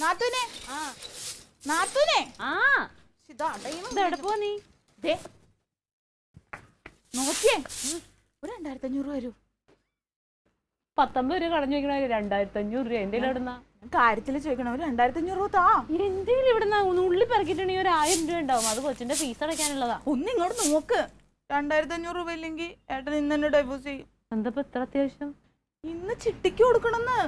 നാത്തൂനെ നാത്തൂനെ നോക്കിയേ ഒരു 2500 വരൂ. 19 രൂപ കടഞ്ഞു വെക്കണ 2500 രൂപ എന്റെ ഇവിടുന്ന കാര്യത്തില് ചോദിക്കണം. ഒരു 2500 താ. എന്തെങ്കിലും ഇവിടുന്ന ഉള്ളി പെറക്കിട്ടുണ്ടെങ്കിൽ ഒരു 1000 രൂപ ഉണ്ടാവും. അത് കൊച്ചിന്റെ ഫീസ് അടയ്ക്കാനുള്ളതാ. ഒന്ന് ഇങ്ങോട്ട് നോക്ക്. 2500 രൂപ ഇല്ലെങ്കിൽ ഏട്ടൻ ഇന്ന് തന്നെ ഡൈവോഴ്സ് ചെയ്യും. എന്താ ഇത്ര അത്യാവശ്യം? ഇന്ന് ചിട്ടിക്ക് കൊടുക്കണമെന്ന്.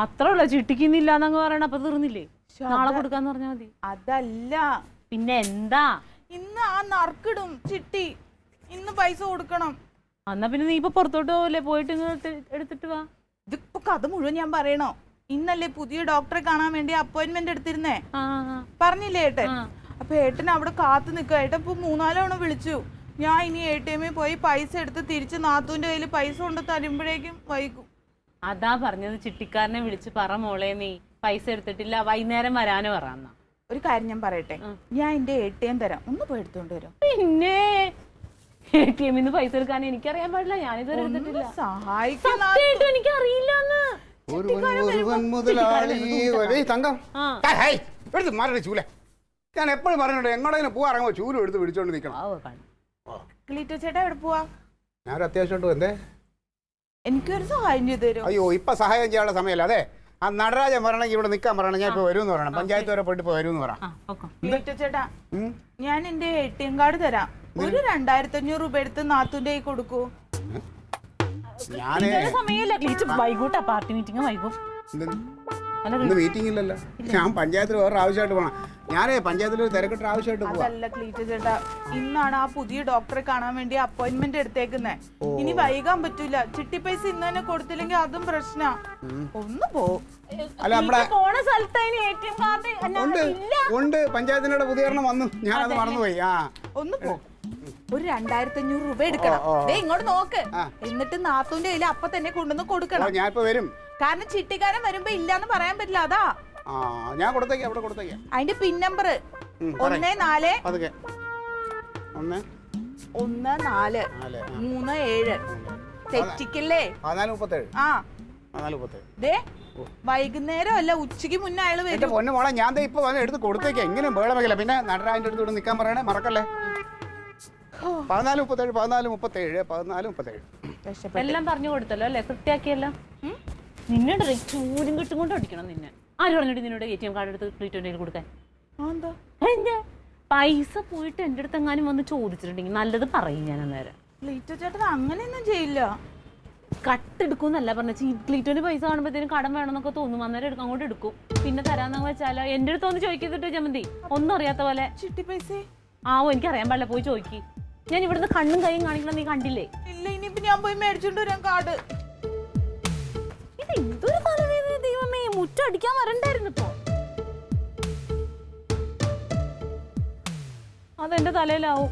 അത്ര ഉള്ള ചിട്ടിക്കുന്നില്ലാന്നങ്ങ് പറയണ. അപ്പൊ തീർന്നില്ലേ? നാളെ കൊടുക്കാന്ന് പറഞ്ഞാൽ മതി. അതല്ല പിന്നെ എന്താ? ഇന്ന് ആ നറുക്കിടും ചിട്ടി. ഇന്ന് പൈസ കൊടുക്കണം. എന്നാ പിന്നെ നീ ഇപ്പൊ പുറത്തോട്ട് പോവല്ലേ? പോയിട്ട് എടുത്തിട്ട് വാ. ഇതിപ്പോ കഥ മുഴുവൻ ഞാൻ പറയണോ? ഇന്നല്ലേ പുതിയ ഡോക്ടറെ കാണാൻ വേണ്ടി അപ്പോയിന്റ്മെന്റ് എടുത്തിരുന്നേ. പറഞ്ഞില്ലേ ഏട്ടൻ? അപ്പൊ ഏട്ടൻ അവിടെ കാത്തു നിൽക്കുക. ഏട്ടൻ ഇപ്പൊ 3-4 തവണ വിളിച്ചു. ഞാൻ ഇനി ATM പോയി പൈസ എടുത്ത് തിരിച്ച് നാത്തൂന്റെ കയ്യിൽ പൈസ കൊണ്ട് തരുമ്പോഴേക്കും വൈകും. അതാ പറഞ്ഞത്, ചിട്ടിക്കാരനെ വിളിച്ച് പറ മോളെ നീ പൈസ എടുത്തിട്ടില്ല, വൈകുന്നേരം വരാന് പറയാന്ന. ഒരു കാര്യം ഞാൻ പറയട്ടെ, ഞാൻ എന്റെ ATM തരാം, ഒന്ന് പോയി എടുത്തോണ്ട് വരും. പിന്നെ ATM പൈസ എടുക്കാൻ എനിക്കറിയാൻ പാടില്ല, ഞാനിതുവരെ എടുത്തിട്ടില്ല. സഹായിക്കും, എനിക്കറിയില്ലെന്ന്. ഞാൻ എപ്പോഴും പറഞ്ഞോണ്ട് എങ്ങോട്ടേലും പോവാ ഇറങ്ങുമ്പോ ചൂലും എടുത്ത് പിടിച്ചോണ്ട് നിൽക്കണം. ക്ലീറ്റോ ചേട്ടാ എവിടെ പോവാ? ഞാനൊരു അത്യാവശ്യമായിട്ട് എന്തേ എനിക്കൊരു സഹായം ചെയ്തു തരും. അയ്യോ ഇപ്പൊ സഹായം ചെയ്യാനുള്ള സമയമല്ല. അതെ, ആ നടരാജൻ പറയണെങ്കിൽ ഇവിടെ നിൽക്കാൻ പറയണം. ഞാൻ ഇപ്പൊ വരുമെന്ന് പറയണം. പഞ്ചായത്ത് വരെ പോയിട്ട് ഇപ്പൊ വരുമെന്ന് പറയാം. ക്ലീറ്റോ ചേട്ടാ, ഞാൻ എന്റെ ATM കാർഡ് തരാം. ഒരു 2500 രൂപ എടുത്ത് നാത്തൂന്റെ കൈ കൊടുക്കൂ. സമയമില്ല ക്ലീറ്റ്, വൈകൂട്ടാ പാർട്ടി മീറ്റിംഗ് വൈകും. ഇന്ന് മീറ്റിംഗ് ഇല്ലല്ലോ. ഞാൻ പഞ്ചായത്തിൽ വേറെ ആവശ്യമായിട്ട് പോകണം. ഞാനേ പഞ്ചായത്തിൽ ഒരു തിരക്കിട്ട ആവശ്യമായിട്ട് പോവാം. അതല്ല ക്ലീറ്റോ ചേട്ടാ, ഇന്നാണ് ആ പുതിയ ഡോക്ടറെ കാണാൻ വേണ്ടി അപ്പോയിന്റ്മെന്റ് എടുത്തേക്കുന്നേ. ഇനി വൈകാൻ പറ്റൂല. ചിട്ടി പൈസ ഇന്ന് തന്നെ കൊടുത്തില്ലെങ്കിൽ അതും പ്രശ്നാ. ഒന്ന് പോ. അല്ല നമ്മുടെ പോണ സ്ഥലത്ത് ATM കാർഡ് ഉണ്ട്. പഞ്ചായത്തിനോട് പുതിയ വന്നു, ഞാനത് മറന്നുപോയി. ഒന്ന് പോ. ഒരു 2500 രൂപ എടുക്കണം. ഇങ്ങോട്ട് നോക്ക്. എന്നിട്ട് നാത്തൂന്റെ കയ്യിൽ അപ്പൊ തന്നെ കൊണ്ടുവന്ന് കൊടുക്കണം. ഞാൻ ഇപ്പൊ വരും. കാരണം ചിട്ടിക്കാരൻ വരുമ്പോ ഇല്ലാന്ന് പറയാൻ പറ്റില്ല. അതാ ഞാൻ കൊടുത്തേക്കാം, അവിടെ കൊടുത്തേക്കാം. അതിന്റെ പിൻ നമ്പർ 14 1437. തെറ്റിക്കല്ലേ? 1437. വൈകുന്നേരം അല്ല, ഉച്ചക്ക് മുന്നേ അയാൾ വരും. പൊന്നു മോളെ, ഞാൻ ഇപ്പൊ എടുത്ത് കൊടുത്തേക്കാം. എങ്ങനെ വേളമല്ല. പിന്നെ നടരാജന്റെ അടുത്ത് നിൽക്കാൻ പറയണേ, മറക്കല്ലേ. 1437. എല്ലാം പറഞ്ഞു കൊടുത്തല്ലോ അല്ലേ? കൃത്യാക്കിയല്ലോ. നിന്നോട് ചൂരും കെട്ടും കൊണ്ട് അടിക്കണം നിന്നെ. ആര് പറഞ്ഞിട്ട് നിന്നോട് ATM കാർഡ് എടുത്ത് ക്ലീറ്റോന്റെ കയ്യിൽ കൊടുക്കാൻ? എന്താ പൈസ പോയിട്ട് എന്റെ അടുത്ത് എങ്ങാനും വന്ന് ചോദിച്ചിട്ടുണ്ടെങ്കിൽ നല്ലത് പറയും ഞാൻ അന്നേരം. ക്ലീറ്റോ ചേട്ടൻ അങ്ങനെയൊന്നും ചെയ്യില്ല. കട്ടെടുക്കൂന്നല്ല പറഞ്ഞ, ക്ലീറ്റോന്റെ പൈസ കാണുമ്പോഴത്തേനും കടം വേണമെന്നൊക്കെ തോന്നും. അന്നേരം അങ്ങോട്ട് എടുക്കും. പിന്നെ തരാന്ന് വെച്ചാലോ എന്റെ അടുത്ത് ഒന്ന് ചോദിക്കത്തിട്ട് ജമന്തി, ഒന്നും അറിയാത്ത പോലെ. ചിട്ടി പൈസ എനിക്കറിയാൻ പാടില്ല, പോയി ചോദിക്ക്. ഞാൻ ഇവിടുന്ന് കണ്ണും കൈയും കാണിക്കണം, നീ കണ്ടില്ലേ? ഇല്ല, ഇനിയിപ്പോ ഞാൻ പോയി മേടിച്ചോണ്ട് വരാം കാർഡ്. ഇത് എന്തൊരു തലവേദന ദൈവമേ, മുറ്റടിക്കാൻ വരണ്ടായിരുന്നു ഇപ്പൊ. അതെന്റെ തലയിലാവും.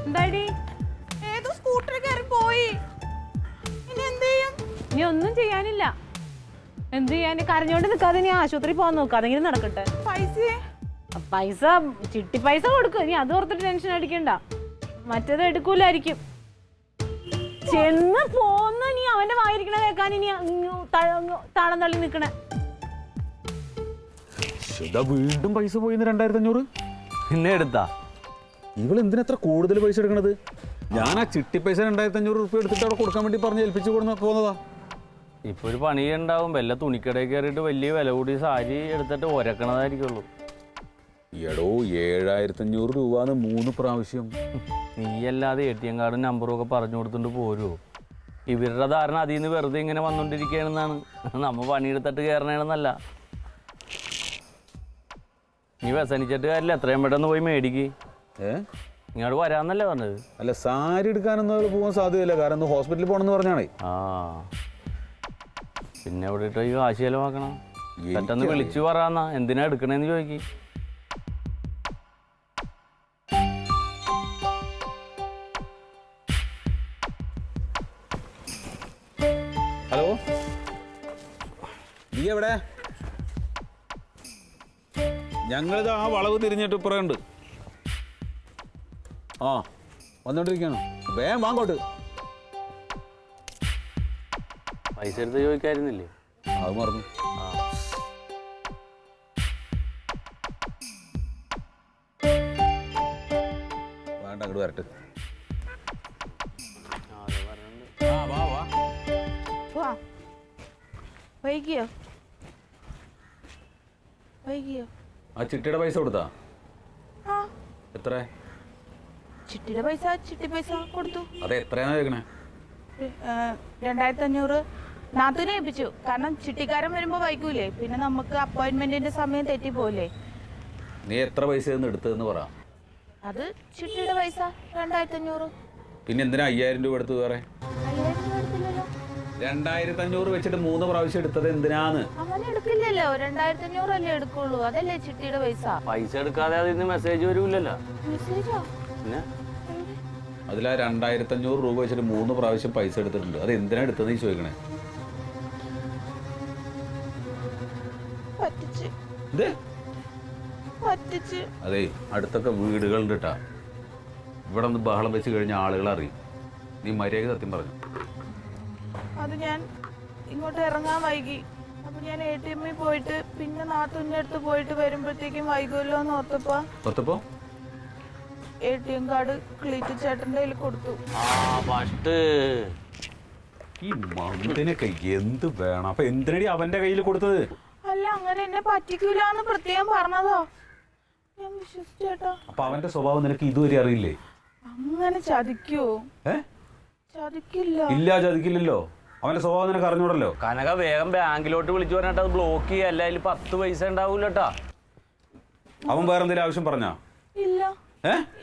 എന്താടി? ഏതോ സ്കൂട്ടറിൽ കയറി പോയി. ഇനി എന്ത് ചെയ്യും? ഇനി ഒന്നും ചെയ്യാനില്ല. എന്ത് ചെയ്യാൻ? കരഞ്ഞോണ്ട് നിൽക്കാതെ നീ ആശുപത്രി പോകാൻ നോക്കുക. അതെങ്കിലും നടക്കട്ടെ. പൈസ ചിട്ടി പൈസ കൊടുക്കും. നീ അത് ഓർത്തിട്ട് ടെൻഷൻ അടിക്കണ്ട. മറ്റേത് എടുക്കൂലായിരിക്കും. ചെന്ന് പോന്ന് നീ അവന്റെ വായിരിക്കണ കേൾക്കാൻ ഇനി താളം തള്ളി നിക്കണേ. വീണ്ടും പൈസ പോയി 2500. പിന്നെ എടുത്താ ഇവളെന്തിനെത്ര കൂടുതൽ പൈസ എടുക്കണത്? ഞാൻ ആ ചിട്ടി പൈസ 2500 രൂപ എടുത്തിട്ട് അവിടെ കൊടുക്കാൻ വേണ്ടി പറഞ്ഞ് ഏൽപ്പിച്ചു പോകുന്നതാ. ഇപ്പൊ ഒരു പണി ഉണ്ടാവും. വല്ല തുണിക്കടയിൽ കയറിയിട്ട് വലിയ വില കൂടി സാരി എടുത്തിട്ട് ഒരക്കണതായിരിക്കുള്ളൂ. എടോ 7500 രൂപന്ന് 3 പ്രാവശ്യം. നീയല്ലാതെ ATM കാർഡും നമ്പറും ഒക്കെ പറഞ്ഞു കൊടുത്തിട്ട് പോരുമോ? ഇവരുടെ ധാരണ അതിൽ നിന്ന് വെറുതെ ഇങ്ങനെ വന്നോണ്ടിരിക്കുകയാണെന്നാണ്. നമ്മ പണിയെടുത്തിട്ട് കയറണേണെന്നല്ല. നീ വ്യസനിച്ചിട്ട് കാര്യമില്ല, എത്രയും പെട്ടെന്ന് പോയി മേടിക്ക്. ഇങ്ങോട്ട് വരാന്നല്ലേ പറഞ്ഞത്? അല്ല, സാരി എടുക്കാനൊന്നും പോകാൻ സാധ്യതയില്ല. കാരണം ഹോസ്പിറ്റലിൽ പോകണമെന്ന് പറഞ്ഞാണേ. പിന്നെ എവിടെ ഇട്ടോ ഈ കാശ് ചെലവാക്കണം? പെട്ടെന്ന് വിളിച്ചു പറയാന്നാ, എന്തിനാ എടുക്കണേന്ന് ചോദിക്ക്. ഹലോ, നീ എവിടെ? ഞങ്ങളിത് ആ വളവ് തിരിഞ്ഞിട്ട് ഇപ്പുറമുണ്ട്. വന്നോണ്ടിരിക്കുകയാണ്. വേഗം വാങ്ങോട്ട്. പൈസ എടുത്ത് ചോദിക്കായിരുന്നില്ലേ? അത് മറന്നു. ആ വേണ്ട, അങ്ങോട്ട് വരട്ടെ. അത് പറഞ്ഞിട്ടുണ്ട്. വാ വാ. പോവാ. വൈകിയോ? വൈകിയോ? ആ ചിട്ടിയുടെ പൈസ കൊടുത്താ? ആ, എത്ര? ചിട്ടി പൈസ കൊടുത്തു. അത് എത്രയാണോ ചോദിക്കണേ? 2500 നാത്തൂനെ ഏൽപ്പിച്ചു. കാരണം ചിട്ടിക്കാരൻ വരുമ്പോ വൈകൂലേ, പിന്നെ നമുക്ക് അപ്പോയിന്റ്മെന്റിന്റെ സമയം തെറ്റിപ്പോലെ. നീ എത്ര പൈസ എടുത്തതെന്ന് പറ. അത് ചിട്ടിയുടെ പൈസ 2500. പിന്നെ എന്തിനാ 5000 രൂപ എടുത്ത് വേറെ? 5000 രൂപ എടുത്തില്ലല്ലോ. 2500 വെച്ചിട്ട് 3 പ്രാവശ്യം എടുത്തത് എന്തിനാന്ന്? അങ്ങനെ എടുക്കില്ലല്ലോ, 2500 അല്ലേ എടുക്കുള്ളൂ. അതല്ലേ ചിട്ടിയുടെ പൈസ. പൈസ എടുക്കാതെ അതിന് മെസ്സേജ് വരൂല്ലല്ലോ. മെസ്സേജോ? പിന്നെ അതിലാ 2500 രൂപ വെച്ചിട്ട് 3 പ്രാവശ്യം പൈസ എടുത്തിട്ടുണ്ട്. അത് എന്തിനാ എടുത്തത് നീ ചോദിക്കണേ? പറ്റിച്ച്. അതെ, അടുത്തൊക്കെ വീടുകളുണ്ട് കേട്ടാ. ഇവിടെ ഒന്ന് ബഹളം വെച്ച് കഴിഞ്ഞാൽ ആളുകൾ അറിയും. നീ മര്യാദ സത്യം പറഞ്ഞു. അത് ഞാൻ ഇങ്ങോട്ട് ഇറങ്ങാൻ വൈകി. അപ്പൊ ഞാൻ ATM പോയിട്ട് പിന്നെ നാത്തൂന്റെ അടുത്ത് പോയിട്ട് വരുമ്പോഴത്തേക്കും വൈകുമല്ലോ എന്ന് ഓർത്തപ്പോ ATM കാർഡ് ക്ലീറ്റ് ചേട്ടന്റെ കയ്യിൽ കൊടുത്തു. ആ ഫസ്റ്റ് ഈ മന്ദിനൊക്കെ എന്ത് വേണം? അപ്പൊ എന്തിനടി അവന്റെ കയ്യിൽ കൊടുത്തത്? അല്ല, അങ്ങനെ എന്നെ പറ്റിക്കൂലെന്ന് പ്രത്യേകം പറഞ്ഞതോ. ഞാൻ വിശ്വസിച്ചേട്ടാ. അപ്പൊ അവന്റെ സ്വഭാവം നിനക്ക് ഇതുവരെ അറിയില്ലേ? അങ്ങനെ ചതിക്കോ? ചതിക്കില്ല. ഇല്ല, ചതിക്കില്ലല്ലോ. അവന്റെ സ്വഭാവം നിനക്ക് അറിഞ്ഞൂടല്ലോ. കനക വേഗം ബാങ്കിലോട്ട് വിളിച്ചു പറഞ്ഞിട്ട് അത് ബ്ലോക്ക് ചെയ്യുക, അല്ല അതിൽ 10 പൈസ ഉണ്ടാവൂലട്ടാ. അവൻ വേറെ എന്തെങ്കിലും ആവശ്യം പറഞ്ഞാ? ഇല്ല.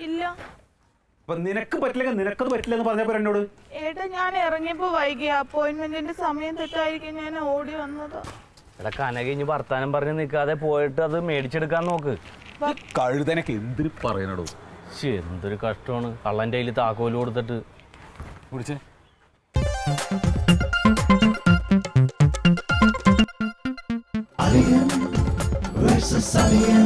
ഇല്ല. അപ്പൊ നിനക്ക് പറ്റില്ലെങ്കിൽ നിനക്കത് പറ്റില്ല എന്ന് പറഞ്ഞപ്പോ എന്നോട്. ഏട്ടാ, ഞാൻ ഇറങ്ങിയപ്പോ വൈകി. അപ്പോയിന്റ്മെന്റിന്റെ സമയം തെറ്റായിരിക്കും, ഞാൻ ഓടി വന്നതാ. എടാ കനക ഇനി വർത്താനം പറഞ്ഞ് നിൽക്കാതെ പോയിട്ട് അത് മേടിച്ചെടുക്കാൻ നോക്ക്. കഴുതനൊക്കെ എന്തിനു പറയണടോ? എന്തൊരു കഷ്ടമാണ്. കള്ളൻ്റെ കയ്യിൽ താക്കോല് കൊടുത്തിട്ട് കുടിച്ചേ. Alien versus Alien.